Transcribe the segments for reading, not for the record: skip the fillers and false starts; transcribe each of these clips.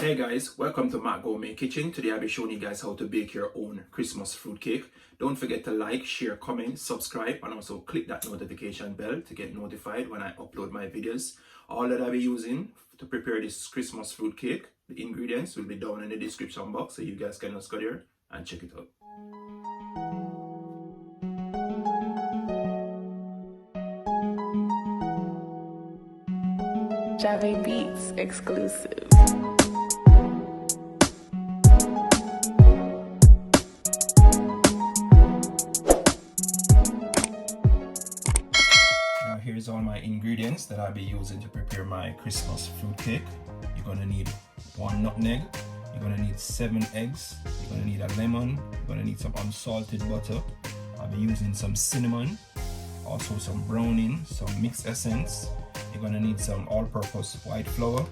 Hey guys, welcome to Matt Gourmet Kitchen. Today I'll be showing you guys how to bake your own Christmas fruitcake. Don't forget to like, share, comment, subscribe, and also click that notification bell to get notified when I upload my videos. All that I'll be using to prepare this Christmas fruitcake, the ingredients will be down in the description box, so you guys can just go there and check it out. Java Beats exclusive. Now here's all my ingredients that I'll be using to prepare my Christmas fruitcake. You're gonna need 1 nutmeg, you're gonna need 7 eggs, you're gonna need a lemon, you're gonna need some unsalted butter. I'll be using some cinnamon, also some browning, some mixed essence. You're gonna need some all-purpose white flour.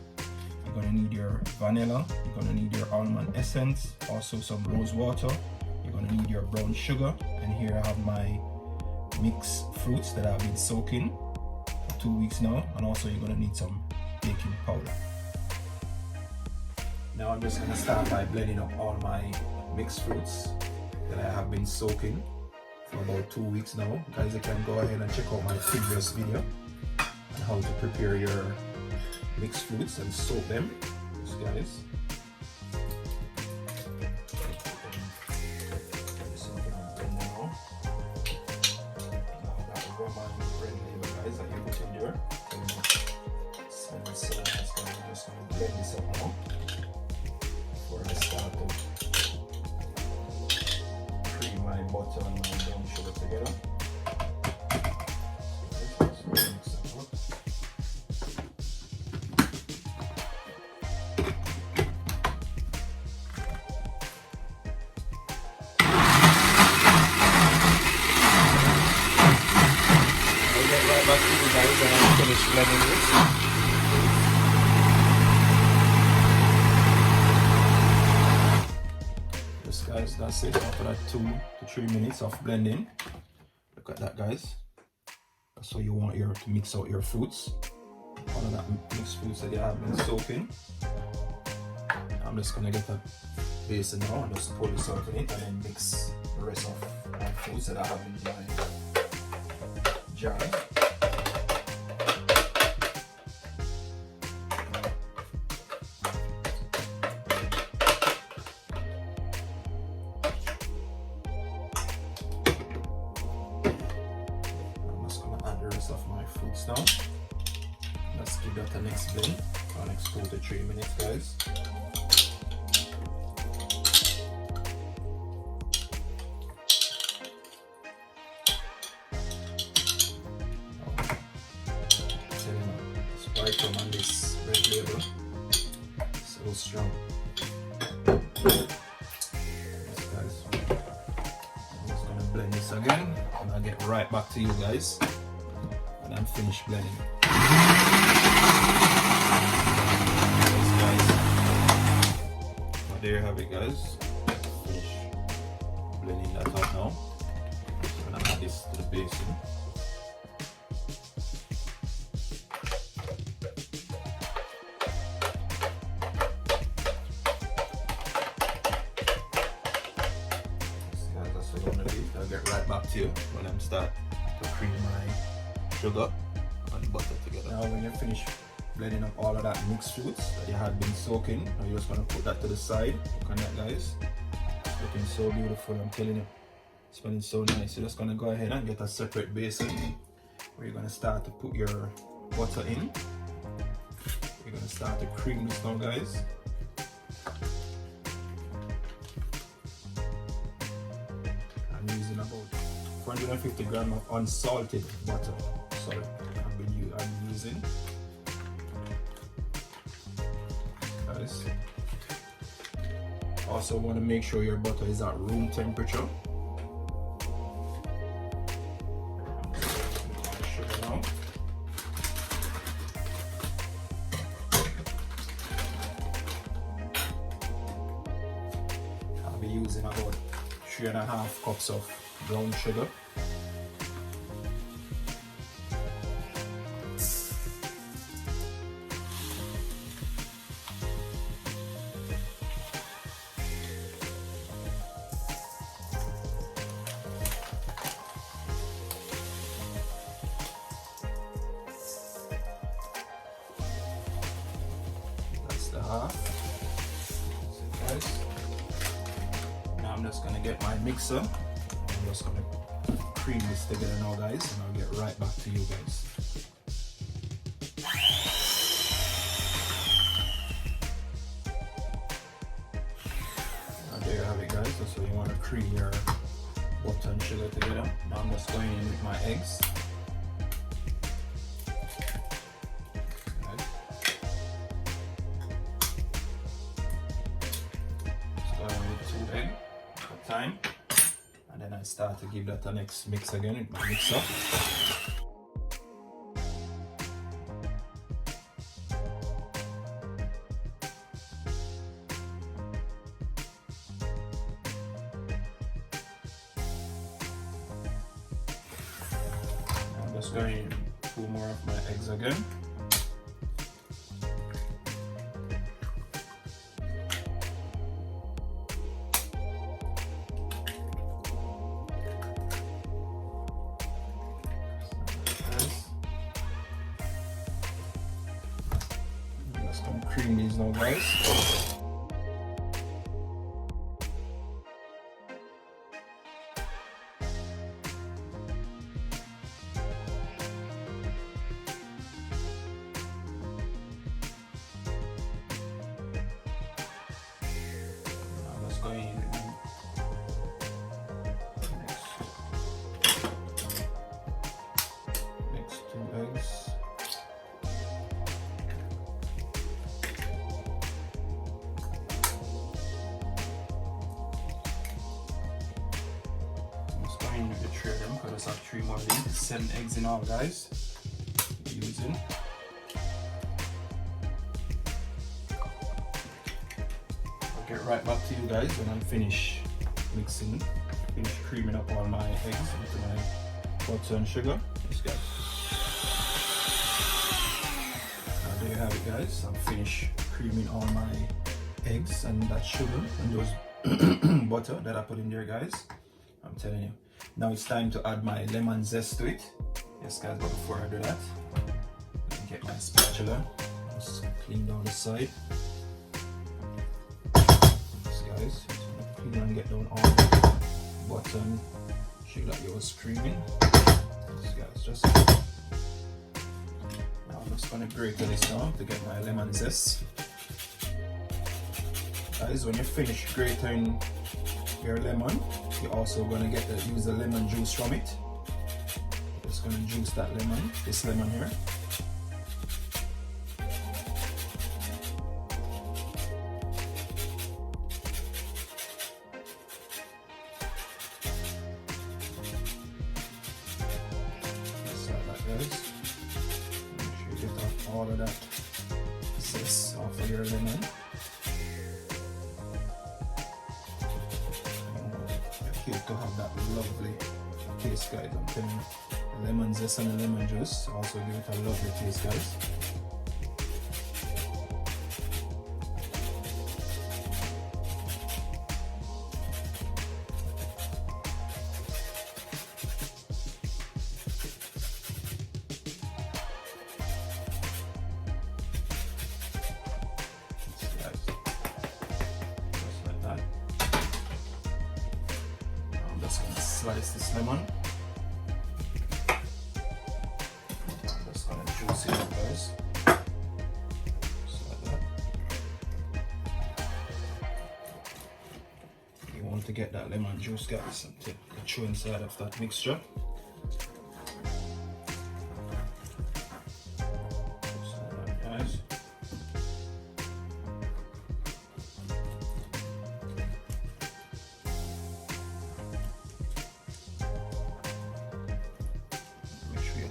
You're gonna need your vanilla. You're gonna need your almond essence, also some rose water. You're gonna need your brown sugar. And here I have my mixed fruits that I've been soaking for 2 weeks now. And also you're gonna need some baking powder. Now I'm just gonna start by blending up all my mixed fruits that I have been soaking for about 2 weeks now. Guys, you can go ahead and check out my previous video on how to prepare your mixed fruits and soak them. Yes, guys. Guys, that you put in there. Smells so nice. I'm just going to blend this up now before I start to cream my butter and my brown sugar together. Back to you guys and I'll finish blending this. Yes guys, that's it. After that 2 to 3 minutes of blending. Look at that, guys. That's how you want to mix out your fruits. All of that mixed fruits that you have been soaking. I'm just gonna get a basin now and just pour this out in it and then mix the rest of my fruits that I have in my jar. Of my fruits now. Let's give that a next blend for the next 2 to 3 minutes, guys. Sprite from on this red label, so strong. Yes, guys. I'm just gonna blend this again, and I'll get right back to you guys. I'm finished blending. Yes, guys. Well, there you have it, guys. Finish blending that out now. I'm gonna add this to the basin. Yes, guys, that's what I'm gonna do. I'll get right back to you when I'm start to cream my sugar and butter together. Now when you finish blending up all of that mixed fruits that you had been soaking, now you're just going to put that to the side. Look at that, guys. It's looking so beautiful, I'm telling you. It's smelling so nice. You're just going to go ahead and get a separate basin where you're going to start to put your butter in. You're going to start to cream this now, guys. I'm using about 450 grams of unsalted butter. Sorry, I'm using. Guys. Also want to make sure your butter is at room temperature. Sugar now. I'll be using about 3.5 cups of brown sugar. the half. That's it, guys. Now I'm just gonna get my mixer. I'm just gonna cream this together now, guys, and I'll get right back to you guys. There you have it, guys. That's how you want to cream your butter and sugar together. Now I'm just going in with my eggs. Just going with 2 eggs at a time, and then I start to give that a next mix again with my mixer. Just going to pull more of my eggs again. I'm just going to cream these now, guys. Going next 2 eggs. I'm just going with the 3 of them because I have 3 more of these. 7 eggs in all, guys. Using. Get right back to you guys when I'm finished mixing, finish creaming up all my eggs into my butter and sugar. Yes, guys. Now there you have it, guys. I'm finished creaming all my eggs and that sugar and those butter that I put in there, guys. I'm telling you. Now it's time to add my lemon zest to it. Yes, guys, but before I do that, let me get my spatula. Just clean down the side. Guys, clean and get down all the butter and sugar that you was creaming. This guys, just now I'm just gonna grate this now to get my lemon zest. Guys, when you finish grating your lemon, you're also gonna use the lemon juice from it. Just gonna juice that lemon, this lemon here. Make sure you get off all of that zest off of your lemon. You cake to have that lovely taste, guys. I'm telling you, the lemon zest and the lemon juice also give it a lovely taste, guys. Slice this lemon. I'm just gonna juice it up, guys. Just like that. You want to get that lemon juice, guys, and take the chew inside of that mixture. Just like that, guys.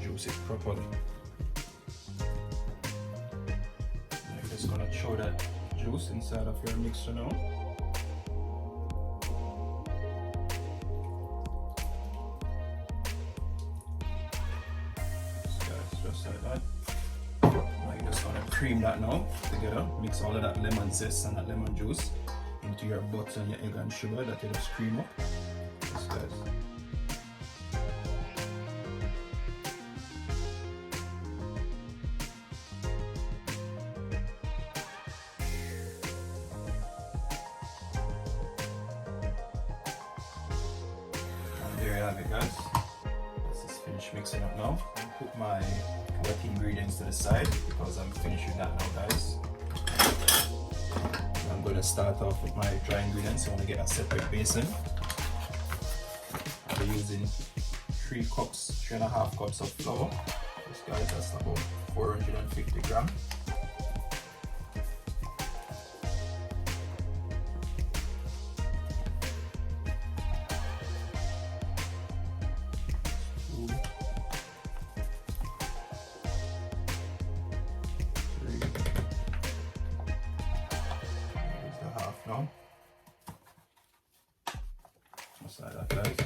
Juice it properly. You're just gonna throw that juice inside of your mixture now. Just like that. Now you're just gonna cream that now together. Mix all of that lemon zest and that lemon juice into your butter and your egg and sugar that you just cream up. Yes, guys. have it, guys. This is finished mixing up now. I'll put my wet ingredients to the side because I'm finished with that now, guys. I'm going to start off with my dry ingredients. I want to get a separate basin. I'll be using 3.5 cups of flour. This, guys, that's about 450 grams. Now, just like that, guys.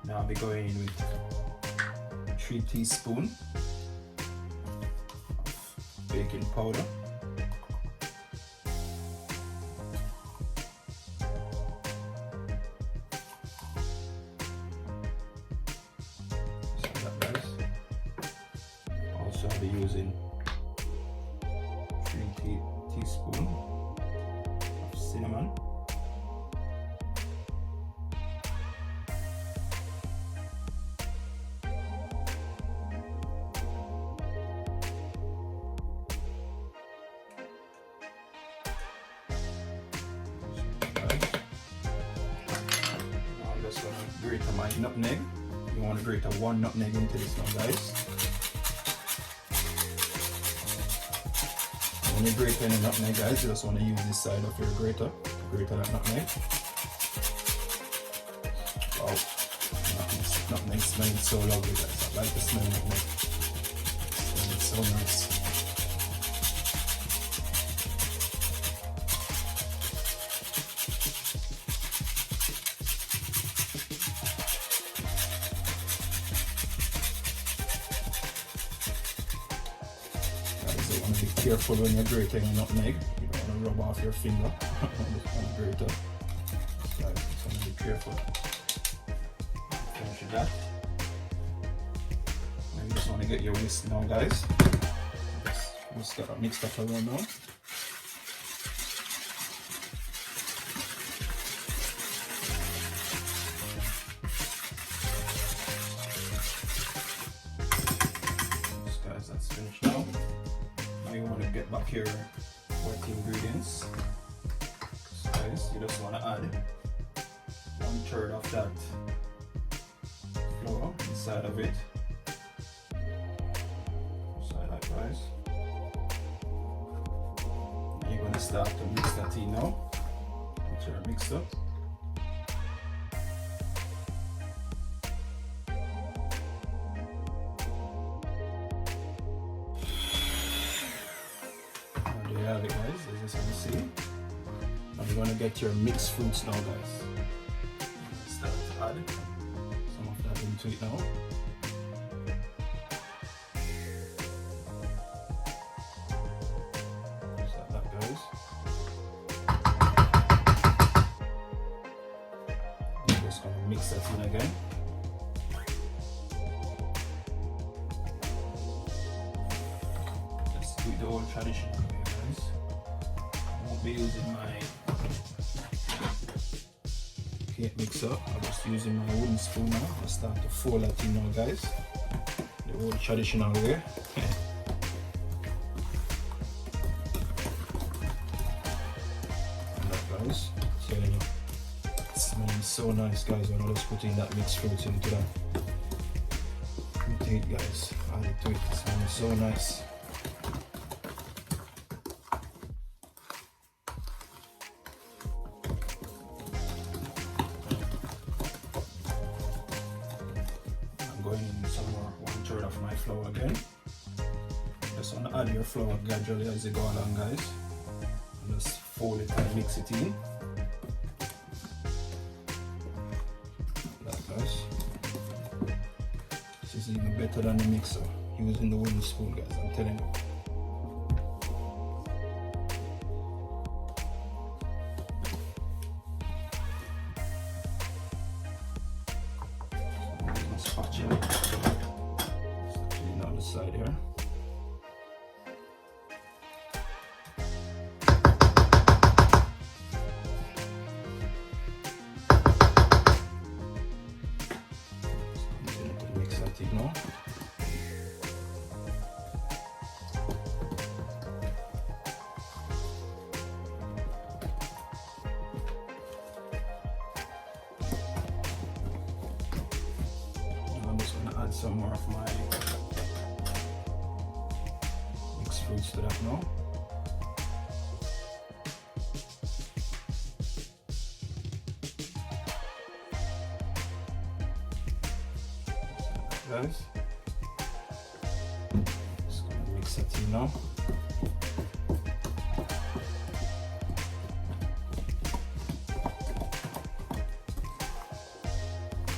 Now I'll be going in with 3 teaspoons of baking powder, just like that, guys. Also I'll be using 3 teaspoons of cinnamon, now I'm just going to grate my nutmeg. You want to grate 1 nutmeg into this now, guys. When you grate any nutmeg, guys, you just want to use this side of your grater to grate that nutmeg. Wow, nutmeg smells so lovely, guys. I like the smell of nutmeg. It smells so nice. Be careful when you're grating a nutmeg. You don't want to rub off your finger on the grater. So you just want to be careful. Finish with that. And you just want to get your whisk now, guys. Just whisk that mixed up around now. That's finished now. Now you want to get back your wet ingredients. So guys, you just want to add 1/3 of that flour inside of it. Just like that, guys. And you're going to start to mix that in now. Make sure it's mixed up. Have it, guys, as you can see. Now you're going to get your mixed fruits now, guys. Start to add some of that into it now. Just like that, guys. I'm just going to mix that in again. Let's do the old traditional. Be using my cake mixer. I'm just using my wooden spoon now. I'll start to fold that in now, guys. The old traditional way. And that, guys, I'm telling you, it smells so nice, guys, when I just put in that mixed fruit into that. Into it, guys. Add it to it. It smells so nice. Going in some more 1/3 of my flour again. Just want to add your flour gradually as you go along, guys. And just fold it and mix it in. Like that, guys. This is even better than the mixer. Using the wooden spoon, guys, I'm telling you. Spatula. Just clean on the side here. some more of my mixed fruits to that now. Guys, just gonna mix it in now.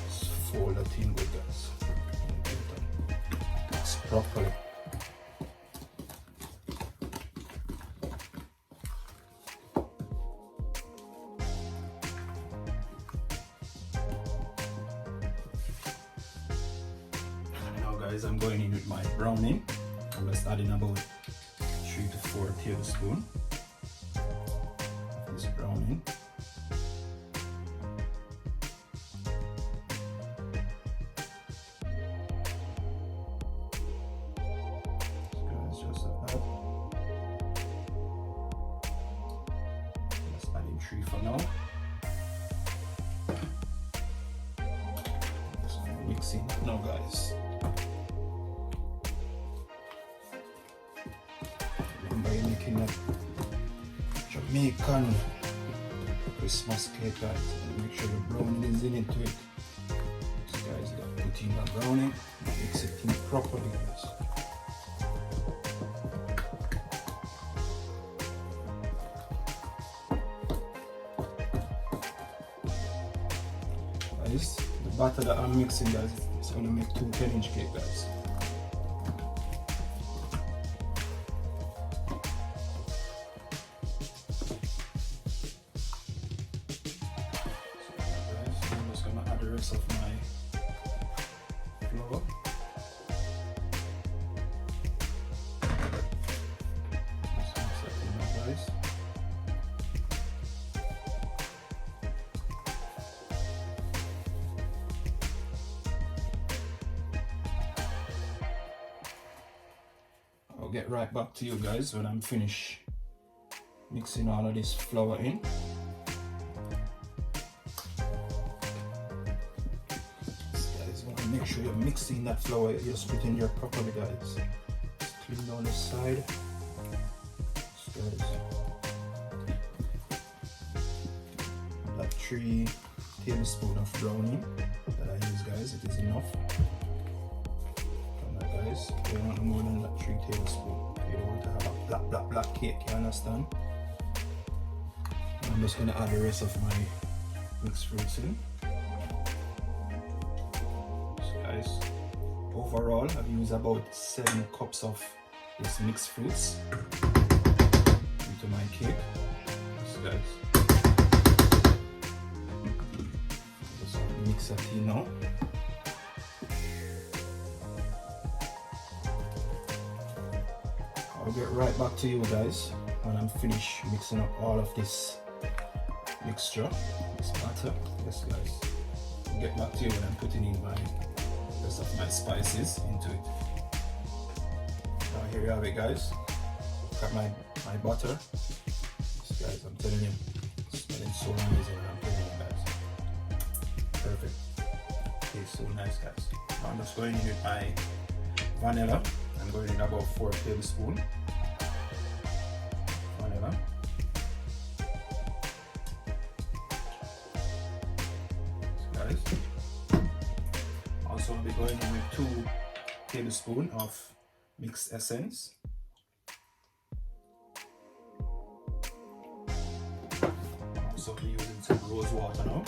Just fold that in good, guys. Mix properly. Guys, I'm going in with my browning. I'm just adding about 3 to 4 tablespoons of this browning. So just about. Just adding 3 for now. Just mixing now, guys. By making a Jamaican Christmas cake, guys, and make sure the browning is in it to it. So guys, you gotta put in the browning, mix it in properly, guys. Guys, the batter that I'm mixing, guys, is gonna make 2 10-inch cake, guys. Of my flour. Just mix that in now, guys. I'll get right back to you guys when I'm finished mixing all of this flour in. Make sure you're mixing that flour, you're splitting your properly, guys. Just clean down the side. Guys. That 3 tablespoons of browning that I use, guys, it is enough. Come on, guys, you don't want more than that 3 tablespoons. You don't want to have a black cake, you understand? I'm just going to add the rest of my mixed fruits in. Guys, overall I've used about 7 cups of this mixed fruits into my cake. So guys, just mix it in now. I'll get right back to you guys when I'm finished mixing up all of this mixture, this batter. Yes guys, I'll get back to you when I'm putting in my rest of my spices into it. Now here you have it, guys. Got my butter. This, guys, I'm telling you, it's smelling so amazing. I'm telling you guys, perfect. Tastes so nice, guys. Now I'm just going in with my vanilla. I'm going in about 4 tablespoons vanilla. So, guys. Also, I'll be going in with 2 tablespoons of mixed essence. Also, I'll be using some rose water now.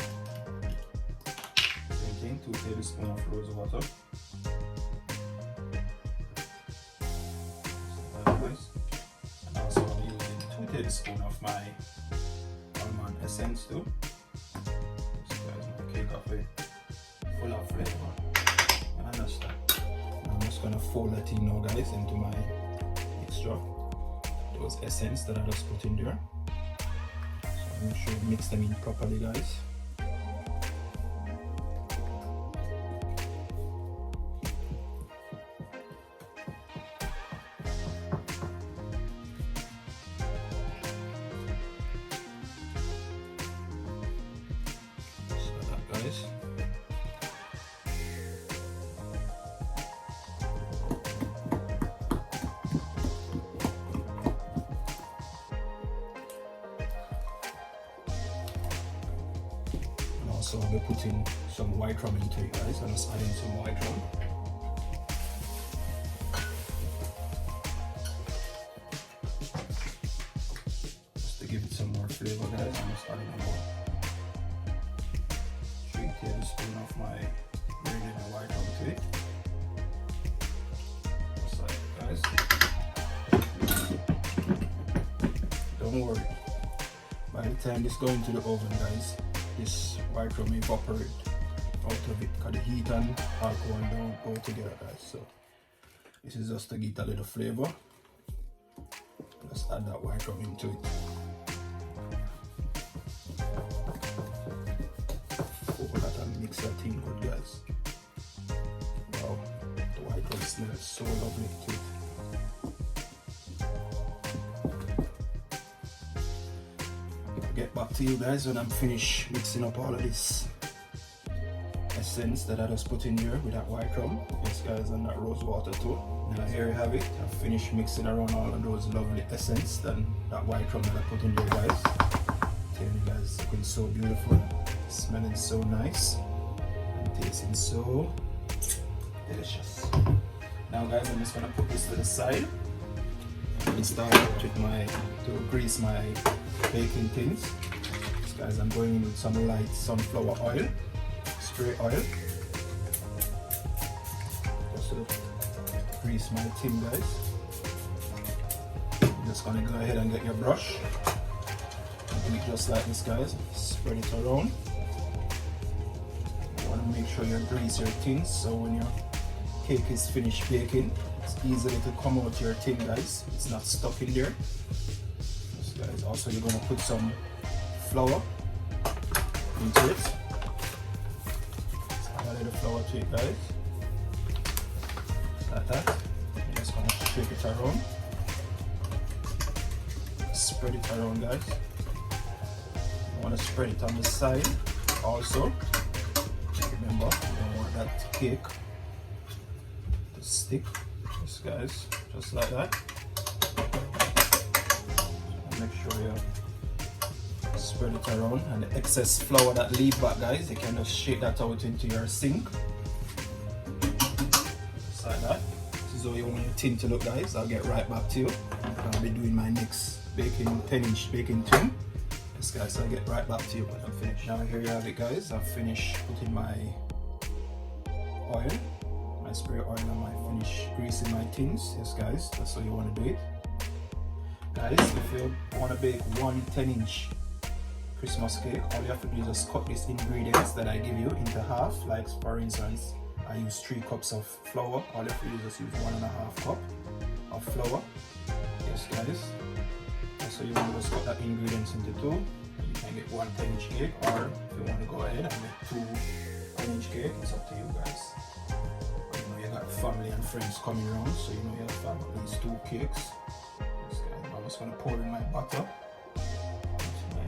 Same thing, 2 tablespoons of rose water. And also, I'll be using 2 tablespoons of my almond essence too. So, guys, my cake off it full of flavor. Understand. I'm just gonna fold that in now, guys, into my mixture. Those essence that I just put in there. So make sure you mix them in properly, guys. So that, guys. So I'll be putting some white rum into it, guys. I'm just adding some white rum. Just to give it some more flavor, guys. I'm just adding about 3 tablespoons of my marinated white rum to it. Just like that, guys. Don't worry. By the time this goes into the oven, guys, this white rum evaporate out of it because the heat and alcohol don't go together, guys. So this is just to get a little flavor. Let's add that white rum into it. Open that and mix that thing good, guys. Wow, the white rum smells so lovely too. Get back to you guys when I'm finished mixing up all of this essence that I just put in here with that white rum. Yes guys, and that rose water too. Now here you have it. I've finished mixing around all of those lovely essence and that white rum that I put in there, guys. Telling you guys, it's looking so beautiful, smelling so nice, and tasting so delicious. Now guys, I'm just gonna put this to the side and start with to grease my baking things. So guys, I'm going in with some light sunflower oil, spray oil, just to grease my tin, guys. I'm just gonna go ahead and get your brush and do it just like this, guys. Spread it around. You want to make sure you grease your tin so when your cake is finished baking, it's easily to come out your tin, guys. It's not stuck in there. Guys, also you're going to put some flour into it. Add a little flour to it, guys. Like that. You're just going to shake it around. Spread it around, guys. You want to spread it on the side also. Remember, you don't want that cake to stick. Yes, guys, just like that. Make sure you spread it around, and the excess flour that leave back, guys, you can just shake that out into your sink. Just like that. This is how you want your tin to look, guys. I'll get right back to you. I'll be doing my next 10-inch baking tin. Yes guys, I'll get right back to you when I'm finished. Now here you have it, guys. I've finished putting my oil, my spray oil, and I finished greasing my tins. Yes guys, that's how you want to do it. Guys, if you want to bake one 10-inch Christmas cake, all you have to do is just cut these ingredients that I give you into half. Like for instance, I use 3 cups of flour. All you have to do is just use 1.5 cup of flour. Yes guys, so you want to just cut that ingredients into 2. You can get one 10-inch cake, or if you want to go ahead and make 2 10-inch cake, it's up to you guys. But you know you got family and friends coming around, so you know you have to have at least 2 cakes. I'm just going to pour in my butter into my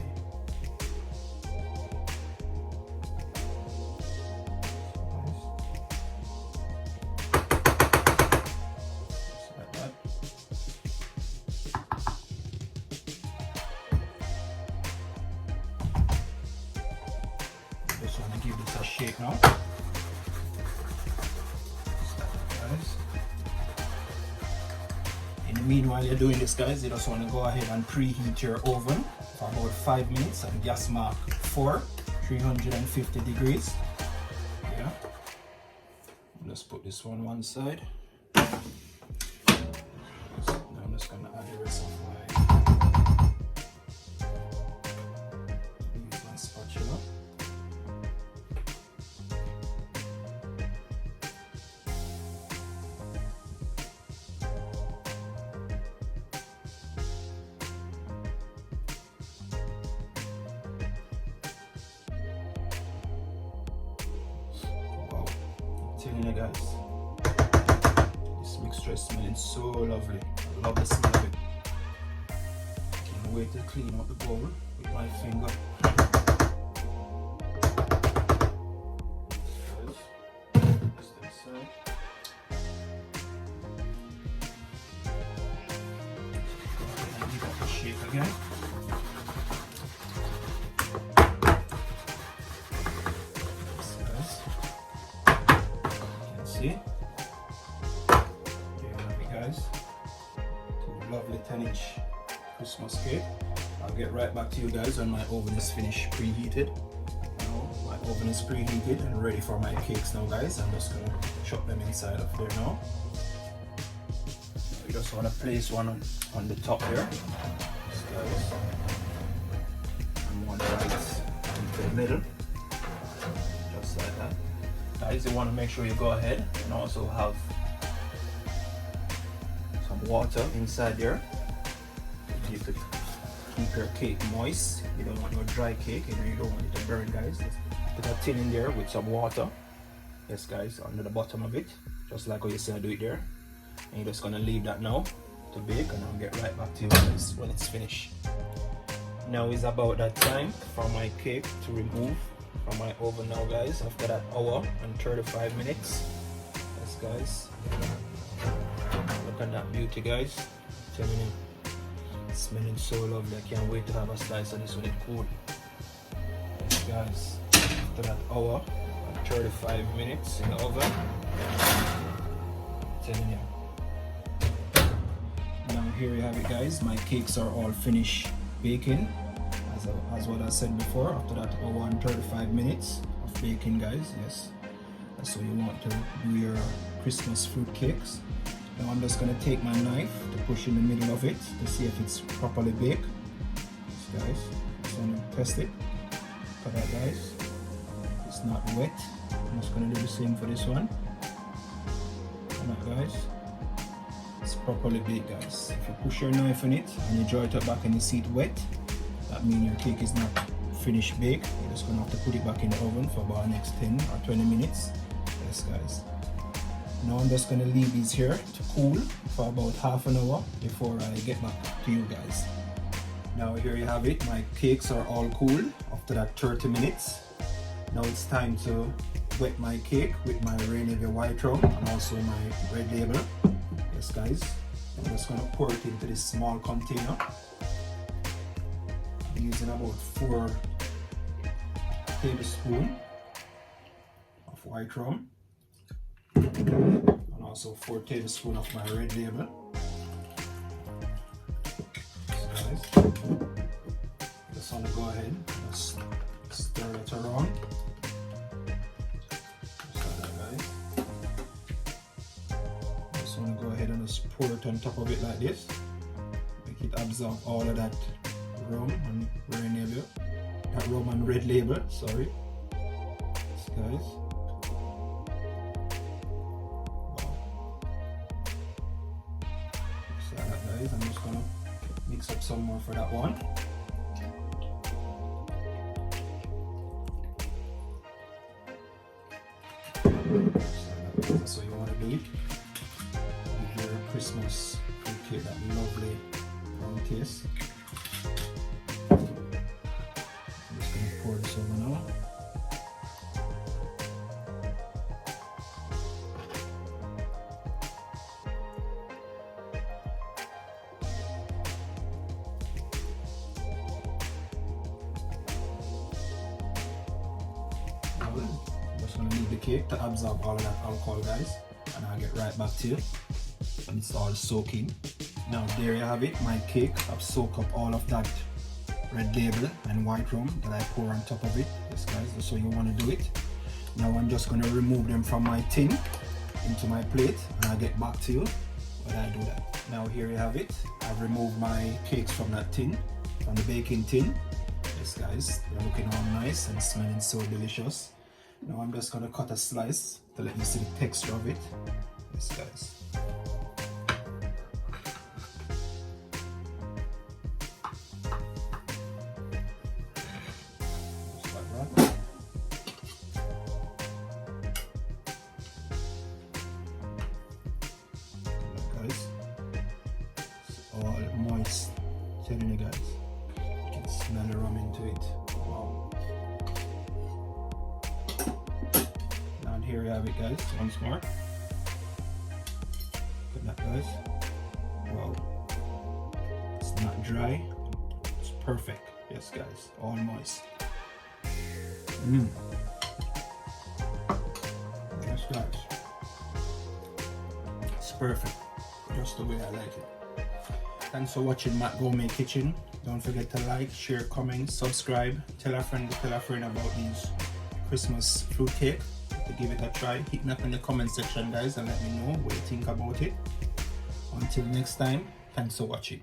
just like that. Just want to give this a shake now. Just like that, guys. Meanwhile you're doing this, guys, you just want to go ahead and preheat your oven for about 5 minutes and gas mark 350 degrees. Yeah. Let's put this one side. Now I'm just going to add the rest of my spatula. Telling you guys, this mixture is smelling so lovely. I love the smell of it. Can't wait to clean up the bowl with my finger. Just inside. Go ahead and give it a shake again. Christmas cake. I'll get right back to you guys when my oven is finished preheated. Now my oven is preheated and ready for my cakes now, guys. I'm just gonna chop them inside of there now. You just want to place one on the top here, guys, and one right into the middle, just like that. Guys, you want to make sure you go ahead and also have some water inside there. You could keep your cake moist. You don't want no dry cake, and you don't want it to burn, guys. Just put a tin in there with some water. Yes, guys, under the bottom of it, just like how you see I do it there. And you're just gonna leave that now to bake, and I'll get right back to you guys when it's finished. Now is about that time for my cake to remove from my oven now, guys, after that hour and 35 minutes. Yes, guys, look at that beauty, guys. I'm telling you, it's smelling so lovely. I can't wait to have a slice of this when it's cool. Yes, guys, after that hour and 35 minutes in the oven, I'm telling you. Now here you have it, guys. My cakes are all finished baking. As what I said before, after that hour and 35 minutes of baking, guys. Yes, that's what you want to do your Christmas fruit cakes. Now I'm just gonna take my knife to push in the middle of it to see if it's properly baked. Yes, guys, just wanna test it. Look at that, guys. It's not wet. I'm just gonna do the same for this one. Look at that, guys. It's properly baked, guys. If you push your knife in it and you draw it up back and you see it wet, that means your cake is not finished baked. You're just gonna have to put it back in the oven for about the next 10 or 20 minutes. Yes, guys. Now I'm just gonna leave these here to cool for about half an hour before I get back to you guys. Now here you have it. My cakes are all cool after that 30 minutes. Now it's time to wet my cake with my Rainier white rum and also my red label. Yes, guys. I'm just gonna pour it into this small container. I'm using about 4 tablespoons of white rum and also 4 tablespoons of my red label. So guys, just want to go ahead and just stir it around. Just like that, guys. Just want to go ahead and just pour it on top of it like this. Make it absorb all of that rum and red label. That rum and red label, sorry. Yes, guys. Guys, I'm just gonna mix up some more for that one. That's what you want to do. Give your Christmas fruit cake that lovely brown taste. I'm just gonna pour this over now. I'm just going to leave the cake to absorb all of that alcohol, guys, and I'll get right back to you when it's all soaking. Now there you have it. My cake, I've soaked up all of that red label and white rum that I pour on top of it. Yes, guys, that's how you want to do it. Now I'm just going to remove them from my tin into my plate, and I'll get back to you when I do that. Now here you have it. I've removed my cakes from that tin, from the baking tin. Yes, guys, they're looking all nice and smelling so delicious. Now I'm just gonna cut a slice to let you see the texture of it. Yes, guys. Just like that. Look, guys. It's all moist. Telling you guys. You can smell the rum into it. Wow. Here you have it, guys, once more. Look at that, guys. Wow. It's not dry. It's perfect. Yes, guys. All moist. Yes, guys. It's perfect. Just the way I like it. Thanks for watching Matt Gourmet Kitchen. Don't forget to like, share, comment, subscribe, tell a friend about these Christmas fruitcake. To give it a try, hit me up in the comment section, guys, and let me know what you think about it. Until next time, thanks for watching.